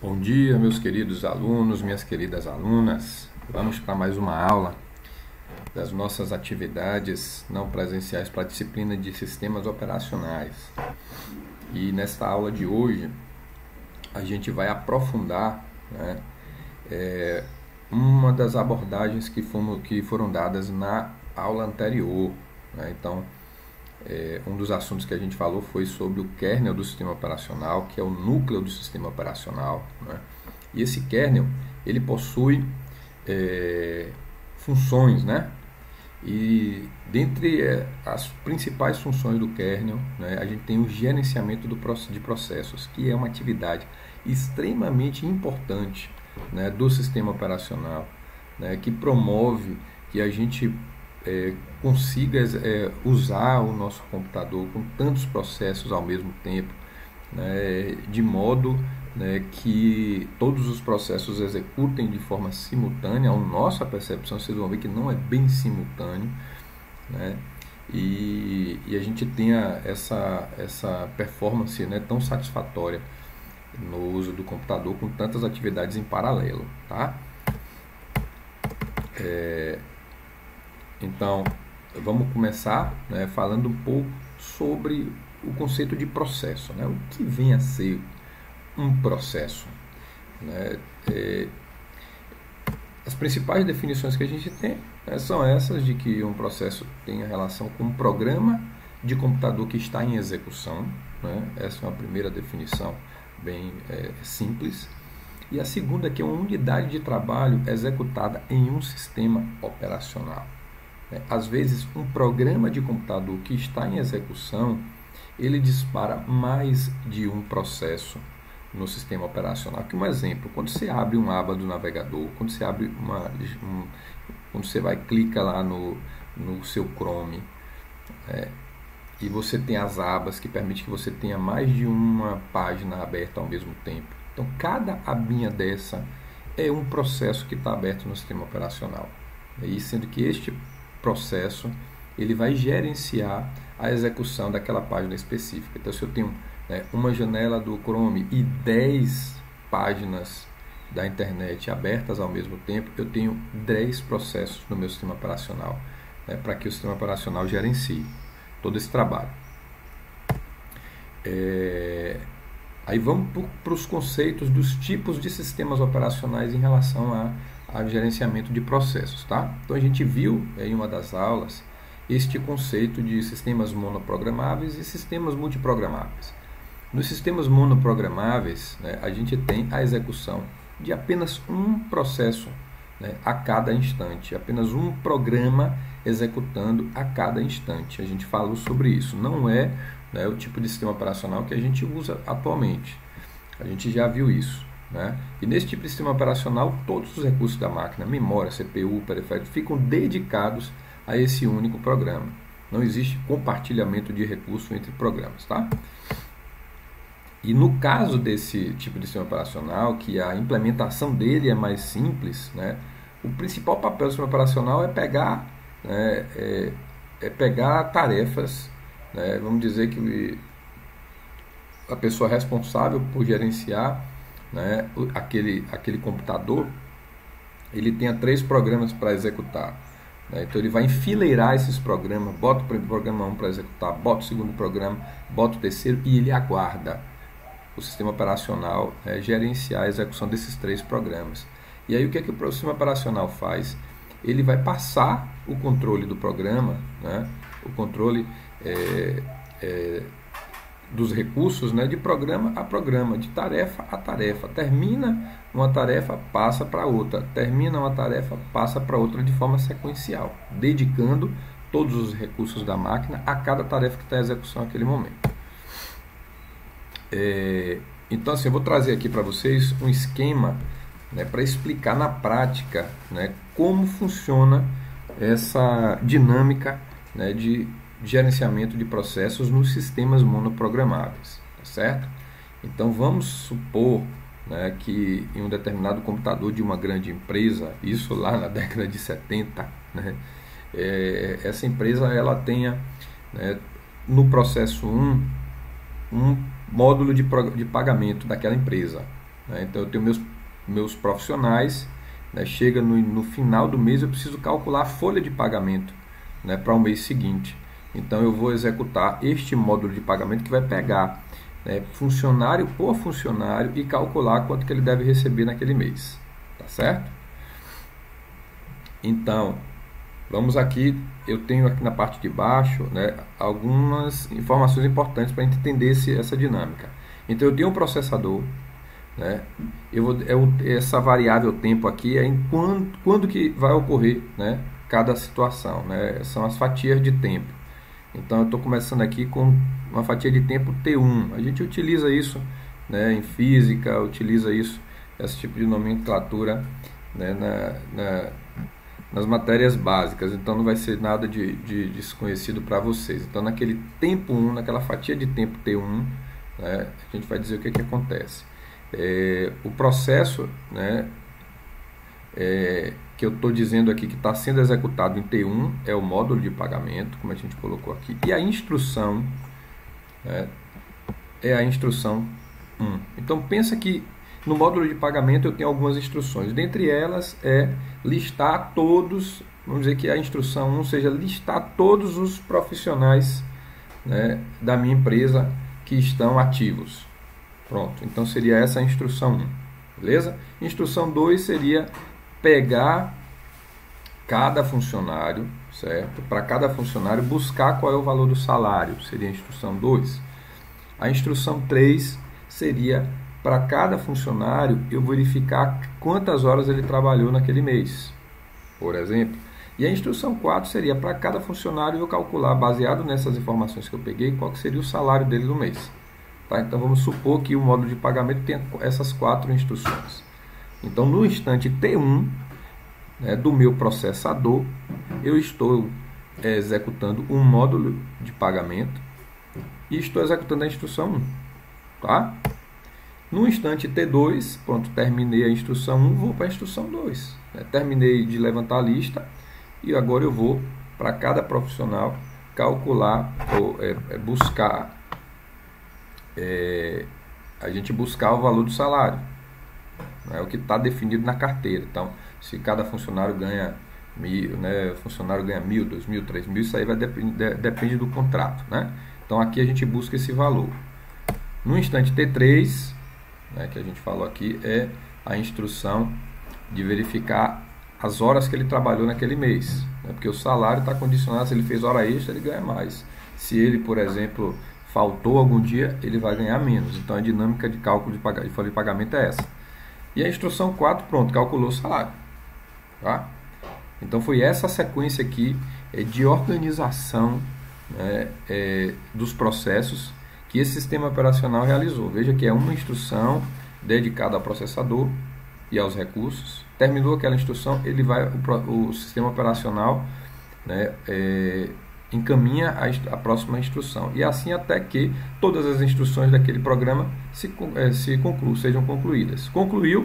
Bom dia, meus queridos alunos, minhas queridas alunas. Vamos para mais uma aula das nossas atividades não presenciais para a disciplina de sistemas operacionais. E nesta aula de hoje, a gente vai aprofundar, né, uma das abordagens que foram dadas na aula anterior, né? Então, um dos assuntos que a gente falou foi sobre o kernel do sistema operacional, que é o núcleo do sistema operacional, né? E esse kernel, ele possui funções, né? E dentre as principais funções do kernel, né, a gente tem o gerenciamento de processos, que é uma atividade extremamente importante, né, do sistema operacional, né, que promove que a gente consiga usar o nosso computador com tantos processos ao mesmo tempo, né, de modo, né, que todos os processos executem de forma simultânea. A nossa percepção, vocês vão ver que não é bem simultâneo, né, e a gente tenha essa performance, né, tão satisfatória no uso do computador com tantas atividades em paralelo, tá? Então, vamos começar, né, falando um pouco sobre o conceito de processo, né? O que vem a ser um processo, né? As principais definições que a gente tem, né, são essas de que um processo tem a relação com um programa de computador que está em execução, né? Essa é uma primeira definição bem simples. E a segunda, que é uma unidade de trabalho executada em um sistema operacional. Às vezes, um programa de computador que está em execução, ele dispara mais de um processo no sistema operacional. Aqui um exemplo: quando você abre uma aba do navegador, quando você abre quando você clica lá no seu Chrome, e você tem as abas que permitem que você tenha mais de uma página aberta ao mesmo tempo. Então, cada abinha dessa é um processo que está aberto no sistema operacional. E sendo que este processo ele vai gerenciar a execução daquela página específica. Então, se eu tenho, né, uma janela do Chrome e 10 páginas da internet abertas ao mesmo tempo, eu tenho 10 processos no meu sistema operacional, né, para que o sistema operacional gerencie todo esse trabalho. Aí vamos para os conceitos dos tipos de sistemas operacionais em relação a gerenciamento de processos, tá? Então a gente viu em uma das aulas este conceito de sistemas monoprogramáveis e sistemas multiprogramáveis. Nos sistemas monoprogramáveis, né, a gente tem a execução de apenas um processo, né, a cada instante, apenas um programa executando a cada instante. A gente falou sobre isso. Não é, né, o tipo de sistema operacional que a gente usa atualmente. A gente já viu isso, né? E nesse tipo de sistema operacional, todos os recursos da máquina, memória, CPU, periférico, ficam dedicados a esse único programa. Não existe compartilhamento de recursos entre programas, tá? E no caso desse tipo de sistema operacional, que a implementação dele é mais simples, né, o principal papel do sistema operacional é pegar, né, pegar tarefas, né, vamos dizer que a pessoa responsável por gerenciar, né, aquele computador, ele tenha 3 programas para executar, né? Então ele vai enfileirar esses programas, bota o programa 1 para executar, bota o segundo programa, bota o terceiro e ele aguarda o sistema operacional gerenciar a execução desses 3 programas. E aí o que é que o sistema operacional faz? Ele vai passar o controle do programa, né, o controle dos recursos, né, de programa a programa, de tarefa a tarefa. Termina uma tarefa, passa para outra. Termina uma tarefa, passa para outra de forma sequencial, dedicando todos os recursos da máquina a cada tarefa que está em execução naquele momento. Então, assim, eu vou trazer aqui para vocês um esquema, né, para explicar na prática, né, como funciona essa dinâmica, né, de gerenciamento de processos nos sistemas monoprogramáveis, tá certo? Então vamos supor, né, que em um determinado computador de uma grande empresa, isso lá na década de 70, né, essa empresa ela tenha, né, no processo 1 um módulo de pagamento daquela empresa, né? Então eu tenho meus profissionais, né? Chega no final do mês eu preciso calcular a folha de pagamento, né, para o mês seguinte. Então eu vou executar este módulo de pagamento que vai pegar, né, funcionário por funcionário e calcular quanto que ele deve receber naquele mês, tá certo? Então vamos aqui, eu tenho aqui na parte de baixo, né, algumas informações importantes para entender essa dinâmica. Então eu tenho um processador, né, essa variável tempo aqui é em quando que vai ocorrer, né, cada situação, né, são as fatias de tempo. Então eu estou começando aqui com uma fatia de tempo T1. A gente utiliza isso, né, em física, utiliza isso, esse tipo de nomenclatura, né, nas matérias básicas. Então não vai ser nada de desconhecido para vocês. Então naquele tempo 1, naquela fatia de tempo T1, né, a gente vai dizer o que acontece. O processo, né, que eu estou dizendo aqui que está sendo executado em T1 é o módulo de pagamento, como a gente colocou aqui, e a instrução, né, é a instrução 1. Então pensa que no módulo de pagamento eu tenho algumas instruções, dentre elas é listar todos, vamos dizer que a instrução 1 seja listar todos os profissionais, né, da minha empresa que estão ativos. Pronto, então seria essa a instrução 1, beleza? Instrução 2 seria pegar cada funcionário, certo? Para cada funcionário buscar qual é o valor do salário, seria a instrução 2. A instrução 3 seria para cada funcionário eu verificar quantas horas ele trabalhou naquele mês, por exemplo. E a instrução 4 seria para cada funcionário eu calcular, baseado nessas informações que eu peguei, qual que seria o salário dele no mês. Tá? Então vamos supor que o módulo de pagamento tenha essas 4 instruções. Então no instante T1, né, do meu processador, eu estou executando um módulo de pagamento e estou executando a instrução 1. Tá? No instante T2, pronto, terminei a instrução 1, vou para a instrução 2. Né? Terminei de levantar a lista e agora eu vou para cada profissional calcular ou buscar, a gente buscar o valor do salário, né, o que está definido na carteira. Então, se cada funcionário ganha 1.000, né, funcionário ganha 1.000, 2.000, 3.000, isso aí vai depende do contrato, né? Então aqui a gente busca esse valor. No instante T3, né, que a gente falou aqui, é a instrução de verificar as horas que ele trabalhou naquele mês, né, porque o salário está condicionado, se ele fez hora extra ele ganha mais, se ele, por exemplo, faltou algum dia, ele vai ganhar menos. Então a dinâmica de cálculo de folha de pagamento é essa. E a instrução 4, pronto, calculou o salário. Tá? Então foi essa sequência aqui de organização, né, dos processos que esse sistema operacional realizou. Veja que é uma instrução dedicada ao processador e aos recursos. Terminou aquela instrução, ele vai, o sistema operacional, né, encaminha a próxima instrução. E assim até que todas as instruções daquele programa sejam concluídas. Concluiu,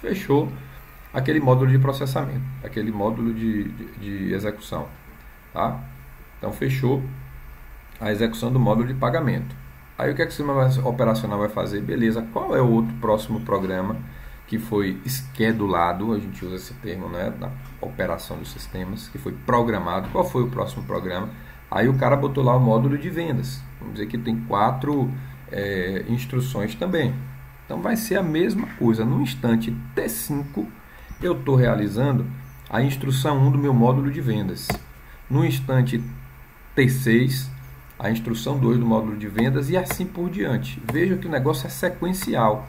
fechou aquele módulo de processamento, aquele módulo de execução. Tá? Então fechou a execução do módulo de pagamento. Aí o que é que o sistema operacional vai fazer? Beleza, qual é o outro próximo programa que foi schedulado, a gente usa esse termo, né, na operação dos sistemas, que foi programado? Qual foi o próximo programa? Aí o cara botou lá o módulo de vendas. Vamos dizer que tem 4 instruções também. Então vai ser a mesma coisa. No instante T5, eu estou realizando a instrução 1 do meu módulo de vendas. No instante T6, a instrução 2 do módulo de vendas e assim por diante. Veja que o negócio é sequencial.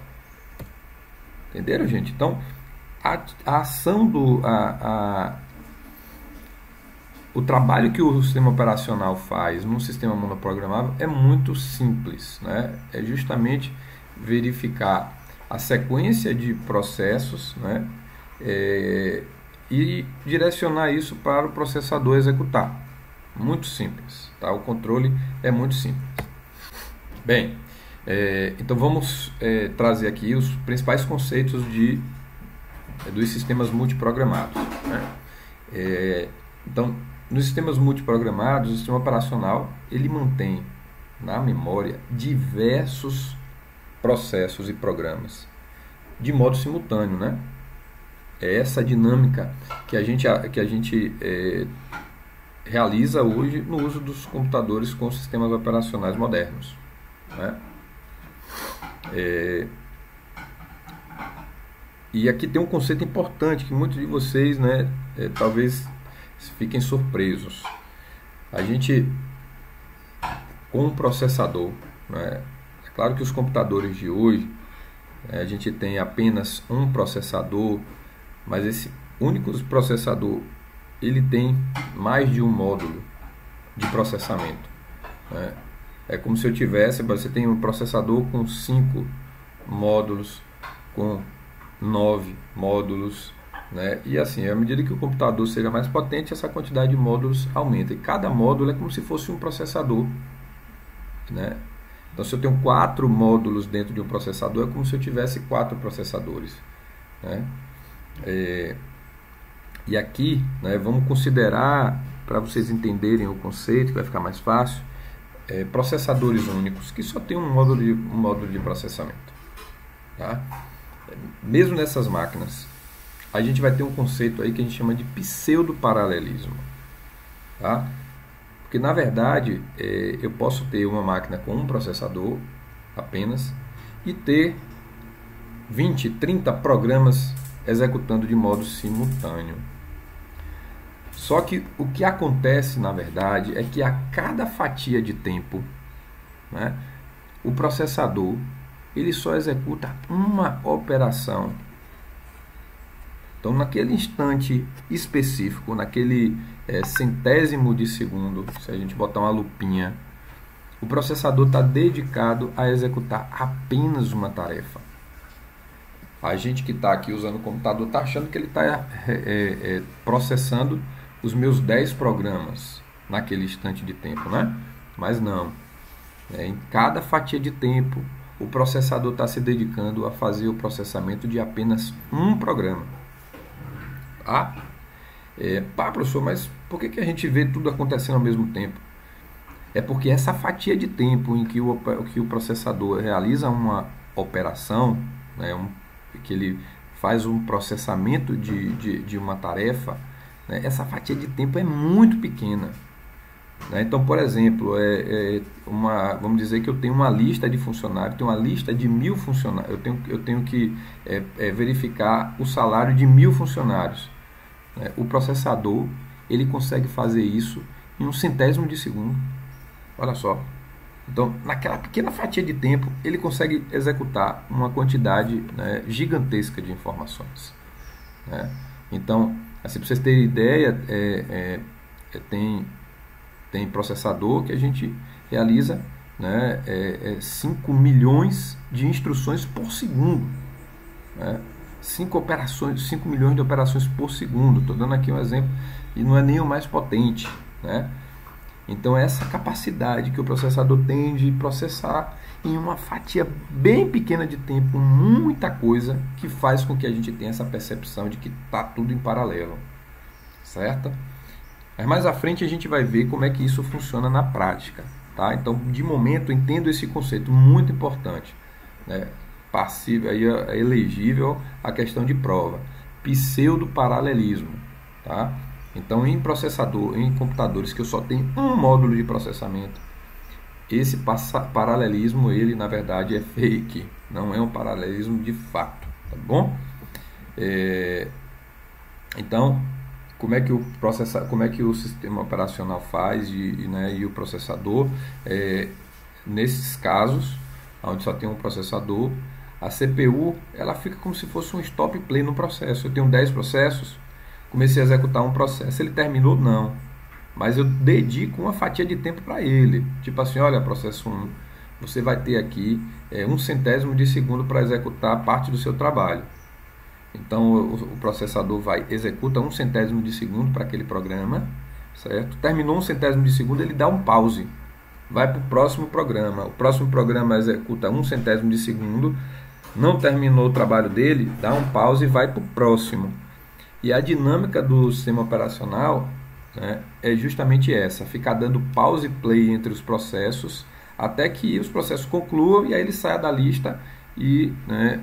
Entenderam, gente? Então, a ação o trabalho que o sistema operacional faz num sistema monoprogramável é muito simples, né? É justamente verificar a sequência de processos, né? E direcionar isso para o processador executar. Muito simples, tá? O controle é muito simples. Bem, então vamos trazer aqui os principais conceitos dos sistemas multiprogramados, né? Então, nos sistemas multiprogramados, o sistema operacional ele mantém na memória diversos processos e programas, de modo simultâneo, né? É essa dinâmica que a gente realiza hoje no uso dos computadores com sistemas operacionais modernos, né? E aqui tem um conceito importante que muitos de vocês, né, talvez fiquem surpresos. A gente, com um processador, né, é claro que os computadores de hoje, a gente tem apenas um processador, mas esse único processador, ele tem mais de um módulo de processamento, né? É como se eu tivesse, você tem um processador com 5 módulos, com 9 módulos, né? E assim, à medida que o computador seja mais potente, essa quantidade de módulos aumenta. E cada módulo é como se fosse um processador, né? Então, se eu tenho 4 módulos dentro de um processador, é como se eu tivesse 4 processadores, né? E aqui, né, vamos considerar, para vocês entenderem o conceito, que vai ficar mais fácil, processadores únicos, que só tem um módulo de processamento, tá? Mesmo nessas máquinas, a gente vai ter um conceito aí que a gente chama de pseudo-paralelismo, tá? Porque, na verdade, eu posso ter uma máquina com um processador apenas e ter 20, 30 programas executando de modo simultâneo. Só que o que acontece, na verdade, é que a cada fatia de tempo, né, o processador ele só executa uma operação. Então, naquele instante específico, naquele centésimo de segundo, se a gente botar uma lupinha, o processador está dedicado a executar apenas uma tarefa. A gente que está aqui usando o computador está achando que ele está processando os meus 10 programas naquele instante de tempo, né? Mas não. Em cada fatia de tempo, o processador está se dedicando a fazer o processamento de apenas um programa. Professor, mas por que a gente vê tudo acontecendo ao mesmo tempo? É porque essa fatia de tempo em que o processador realiza uma operação, né, que ele faz um processamento de uma tarefa, né, essa fatia de tempo é muito pequena. Né? Então, por exemplo, vamos dizer que eu tenho uma lista de funcionários, tenho uma lista de 1000 funcionários, eu tenho que verificar o salário de 1000 funcionários. Né? O processador ele consegue fazer isso em um centésimo de segundo. Olha só. Então, naquela pequena fatia de tempo, ele consegue executar uma quantidade, né, gigantesca de informações. Né? Então, assim, para vocês terem ideia, tem processador que a gente realiza, né, 5 milhões de instruções por segundo. Né? 5 milhões de operações por segundo. Estou dando aqui um exemplo, e não é nem o mais potente. Né? Então, essa capacidade que o processador tem de processar em uma fatia bem pequena de tempo muita coisa, que faz com que a gente tenha essa percepção de que está tudo em paralelo, certo? Mas mais à frente a gente vai ver como é que isso funciona na prática, tá? Então, de momento, entendo esse conceito muito importante, né? Passível, aí é elegível a questão de prova, pseudo-paralelismo, tá? Então, em computadores que eu só tenho um módulo de processamento, esse paralelismo, ele na verdade é fake, não é um paralelismo de fato, tá bom? Então, como é que o sistema operacional faz e o processador? Nesses casos, onde só tem um processador, a CPU ela fica como se fosse um stop play no processo. Eu tenho 10 processos, comecei a executar um processo, ele terminou? Não. Mas eu dedico uma fatia de tempo para ele. Tipo assim, olha, processo 1, você vai ter aqui um centésimo de segundo para executar parte do seu trabalho. Então, o processador executa um centésimo de segundo para aquele programa, certo? Terminou um centésimo de segundo, ele dá um pause. Vai para o próximo programa. O próximo programa executa um centésimo de segundo, não terminou o trabalho dele, dá um pause e vai para o próximo. E a dinâmica do sistema operacional, né, é justamente essa, ficar dando pause e play entre os processos, até que os processos concluam e aí ele saia da lista e, né,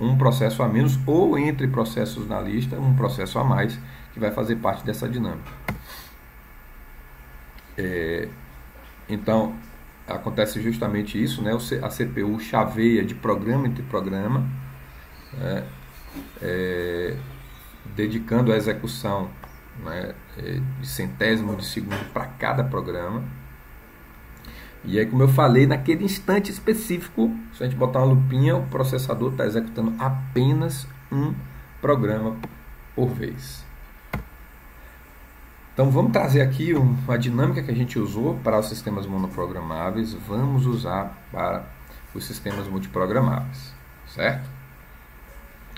um processo a menos, ou entre processos na lista, um processo a mais, que vai fazer parte dessa dinâmica. Então, acontece justamente isso, né? A CPU chaveia de programa entre programa, né? Dedicando a execução, né, de centésimo de segundo para cada programa. E aí, como eu falei, naquele instante específico, se a gente botar uma lupinha, o processador está executando apenas um programa por vez. Então vamos trazer aqui uma dinâmica que a gente usou para os sistemas monoprogramáveis, vamos usar para os sistemas multiprogramáveis, certo?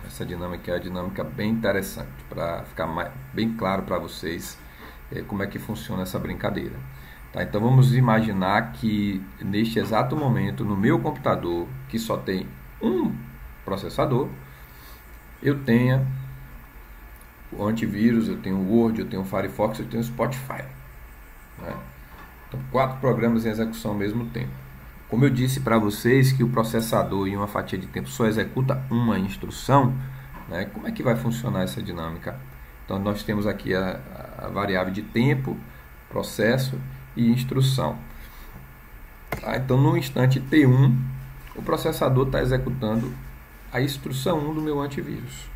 Essa dinâmica é uma dinâmica bem interessante, para ficar bem claro para vocês como é que funciona essa brincadeira. Tá, então vamos imaginar que neste exato momento, no meu computador, que só tem um processador, eu tenha o antivírus, eu tenho o Word, eu tenho o Firefox, eu tenho o Spotify, né? Então 4 programas em execução ao mesmo tempo. Como eu disse para vocês que o processador em uma fatia de tempo só executa uma instrução, né? Como é que vai funcionar essa dinâmica? Então nós temos aqui a variável de tempo, processo e instrução. Tá? Então no instante T1, o processador está executando a instrução 1 do meu antivírus.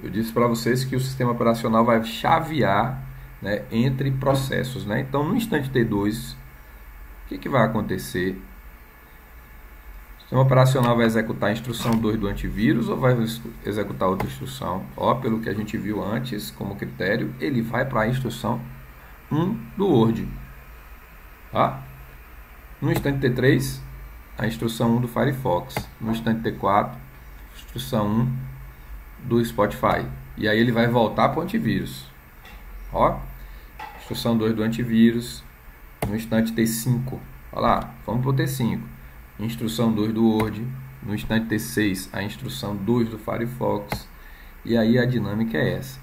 Eu disse para vocês que o sistema operacional vai chavear, né, entre processos, né? Então no instante T2, o que vai acontecer? O sistema operacional vai executar a instrução 2 do antivírus ou vai executar outra instrução? Ó, pelo que a gente viu antes, como critério, ele vai para a instrução 1 do Word. Tá? No instante T3, a instrução 1 do Firefox. No instante T4, instrução 1 do Spotify. E aí ele vai voltar para o antivírus. Ó, instrução 2 do antivírus. No instante T5, olha lá, vamos para o T5, instrução 2 do Word. No instante T6, a instrução 2 do Firefox. E aí a dinâmica é essa.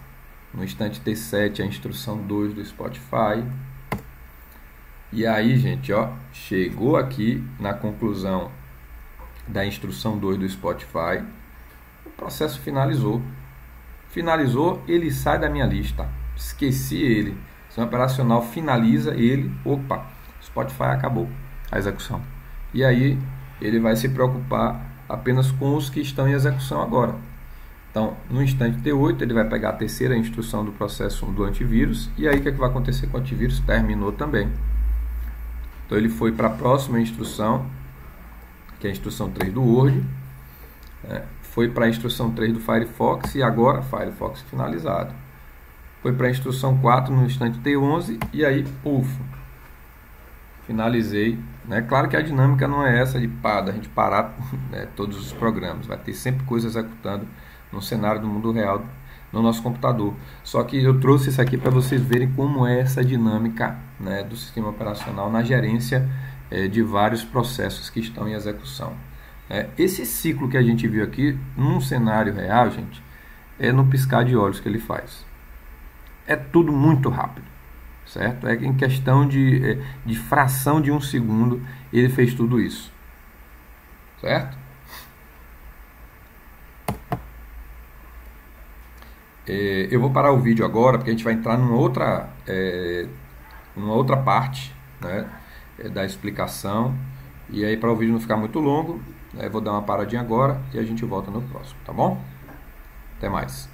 No instante T7, a instrução 2 do Spotify. E aí, gente, ó, chegou aqui na conclusão da instrução 2 do Spotify, o processo finalizou. Finalizou, ele sai da minha lista. Esqueci ele. O sistema operacional finaliza ele. Opa, Spotify acabou a execução. E aí ele vai se preocupar apenas com os que estão em execução agora. Então, no instante T8, ele vai pegar a terceira instrução do processo do antivírus. E aí o que vai acontecer com o antivírus? Terminou também. Então ele foi para a próxima instrução, que é a instrução 3 do Word. Foi para a instrução 3 do Firefox e agora Firefox finalizado. Foi para a instrução 4 no instante T11 e aí, ufa, finalizei. Né? Claro que a dinâmica não é essa de da gente parar, né, todos os programas. Vai ter sempre coisa executando no cenário do mundo real no nosso computador. Só que eu trouxe isso aqui para vocês verem como é essa dinâmica, né, do sistema operacional na gerência de vários processos que estão em execução. Esse ciclo que a gente viu aqui, num cenário real, gente, é no piscar de olhos que ele faz. É tudo muito rápido, certo? É em questão de fração de um segundo, ele fez tudo isso, certo? Eu vou parar o vídeo agora, porque a gente vai entrar numa outra parte, né, da explicação. E aí, para o vídeo não ficar muito longo, vou dar uma paradinha agora e a gente volta no próximo, tá bom? Até mais.